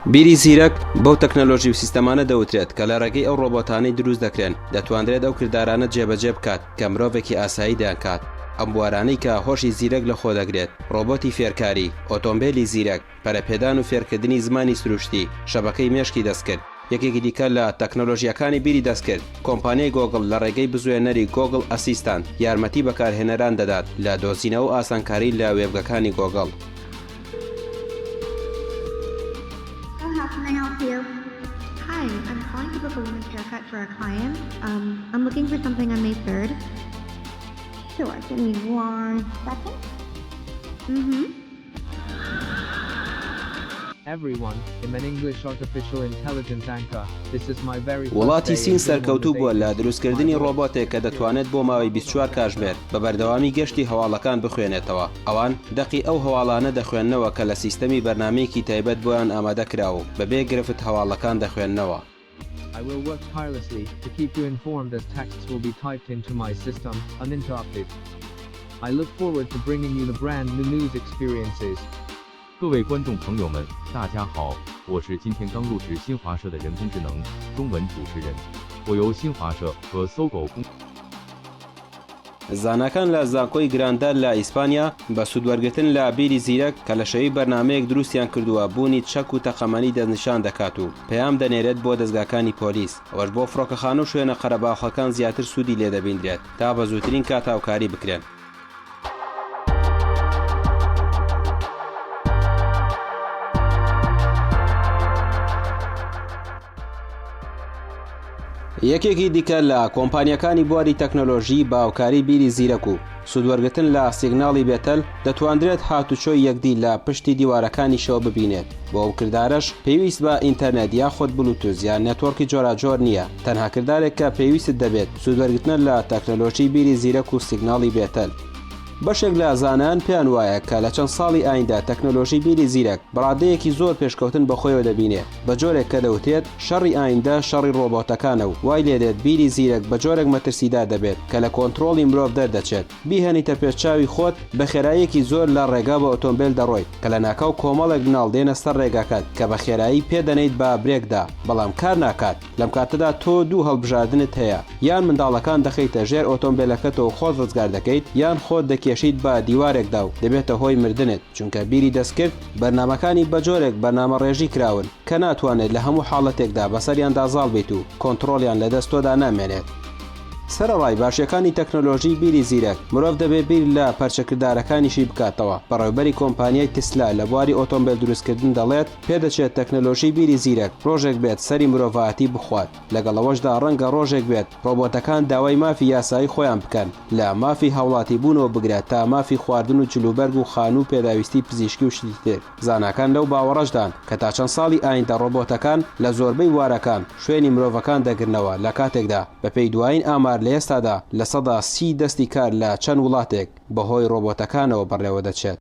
بیری زیرەک بەو تەکنەلۆژی و سیستەمانە دەوترێت کە لە ڕێگەی ئەو ڕۆبۆتانەی دروست دەکرێن دەتوانرێت ئەو کردارانە جێبەجێ بکات کە مرۆڤێکی ئاسایی دەکات. ئەم بوارانەی کە هۆشی زیرەک لە خۆ دەگرێت، ڕۆبۆتی فێرکاری، ئۆتۆمبیلی زیرەک، پەرەپێدان و فێرکردنی زمانی سروشتی، شەبەکەی مێشکی دەستکرد. یەکێکی دیکە لە تەکنۆلۆژیەکانی بیری دەستکرد، کۆمپانیای گۆگڵ لە ڕێگەی بزوێنەری گۆگڵ ئەسیستان یارمەتی بەکارهێنەران دەدات لە دۆزینەوە و ئاسانکاری لە وێبگەکانی گۆگڵ. Hi, I'm calling to book a women's haircut for a client. I'm looking for something on May 3rd. Sure, give me 1 second. Everyone, I'm an English artificial intelligence anchor. This is my very وڵاتی سین سەرکەوتوو بووە لە دروستکردنی ڕۆبۆتێک کە دەتوانێت بۆ ماوەی 24 کاتژمێر بە بەردەوامی گەشتی هەواڵەکان بخوێنێتەوە. ئەوان دەقی ئەو هەواڵانە دەخوێننەوە کە لە سیستەمی بەرنامەیەکی تایبەت بۆیان ئامادە کراوە بەبێ گرفت هەواڵەکان دەخوێننەوە. I will work tirelessly to keep you informed as texts will be typed into my system, uninterrupted. I look forward to bringing you the brand new news experiences. 各位观众朋友们，大家好，我是今天刚入职新华社的人工智能中文主持人，我由新华社和搜狗公。زانەکان لە زانکۆی گراندار لە ئیسپانیا بە سوودوەرگرتن لە بیری زیرەک کە لە شەوی بەرنامەیەک دروستیان کردووە بوونی چەک و تەقەمەنی دەستنیشان دەکات و پەیام دەنێرێت بۆ دەستگاکانی پۆلیس، ئەوەش بۆ فڕۆکەخانە و شوێنە قەرەباڵغەکان زیاتر سوودی لێدەبیندرێت تا بە زووترین کات هاوکاری بکرێن. یەکێکی دیکە لە کۆمپانیەکانی بواری تەکنۆلۆژی باوکاری بیری زیرەک و سوودوەرگرتن لە سیگناڵی بێتەل دەتوانرێت هاتوچۆی یەکدی لە پشتی دیوارەکانی شەوە ببینێت. بۆ ئەو کردارەش پێویست بە ئینتەرنێت یاخود بلوتوز یان نێتوەرکی جۆراجۆر نییە، تەنها کردارێک کە پێویست دەبێت سوودوەرگرتن لە تەکنۆلۆژی بیری زیرەک و سیگناڵی بێتەل. بەشێک لە زانایان پێیان وایە کە لە چەند ساڵی ئایندا تەکنۆلۆژی بیری زیرەک بەڕادەیەکی زۆر پێشکەوتن بەخۆیەوە دەبینێت بە جۆرێک کە دەوتێت شەڕی ئایندا شەڕی ڕۆبۆتەکانە و وای لێدێت بیری زیرەک بە جۆرێک مەترسیدا دەبێت کە لە کۆنتڕۆڵی مرۆڤ دەردەچێت. بیهێنیتە پێشچاوی خۆت بە خێراییەکی زۆر لە ڕێگا بە ئۆتۆمبیل دەڕۆیت کە لە ناکاو کۆمەڵێک بناڵ دێنە سەر ڕێگاکات کە بە خێرایی پێدەنیت بە برێکدا، بەڵام کار ناکات. لەم کاتەدا تۆ دوو هەڵبژاردنت هەیە، یان منداڵەکان دەخەیتە ژێر ئۆتۆمبیلەکەتەوە خۆت ڕزگار دەکەیت، یان خۆت دەکێشیت بە دیوارێکدا و دەبێتە هۆی مردنت، چونکە بیری دەستکرد بەرنامەکانی بە جۆرێک بەرنامە ڕێژی کراون کە ناتوانێت لە هەموو حاڵەتێکدا بەسەریاندا زاڵ بێت و کۆنتڕۆلیان لە دەست تۆدا نامێنێت. سەرەڕای باشیەکانی تەکنۆلۆژی بیری زیرەک مرۆڤ دەبێت بیر لە پەرچەکردارەکانیشی بکاتەوە. بەڕێوەبەری کۆمپانیای تسلا لە بواری ئۆتۆمبیل دروستکردن دەڵێت پێدەچێت تەکنۆلۆژی بیری زیرەک ڕۆژێک بێت سەری مرۆڤایەتی بخوات، لەگەڵەوەشدا ڕەنگە ڕۆژێک بێت ڕۆبۆتەکان داوای مافی یاسایی خۆیان بکەن لە مافی هاوڵاتی بوونەوە بگرێت تا مافی خواردن و جلوبەرگ و خان و پێداویستی پزیشکی و شتی تر. زاناکان لەو باوەڕەشدان کە تا چەند ساڵی ئایندا ڕۆبۆتەکان لە زۆربەی وارەکان شوێنی مرۆڤەکان دەگرنەوە لە کاتێکدا بەپێی دوایین ئامار لە ئێستادا لە 30% دەستی کار لە چەند وڵاتێک بەهۆی ڕۆبۆتەکانەوە بەڕێوە دەچێت.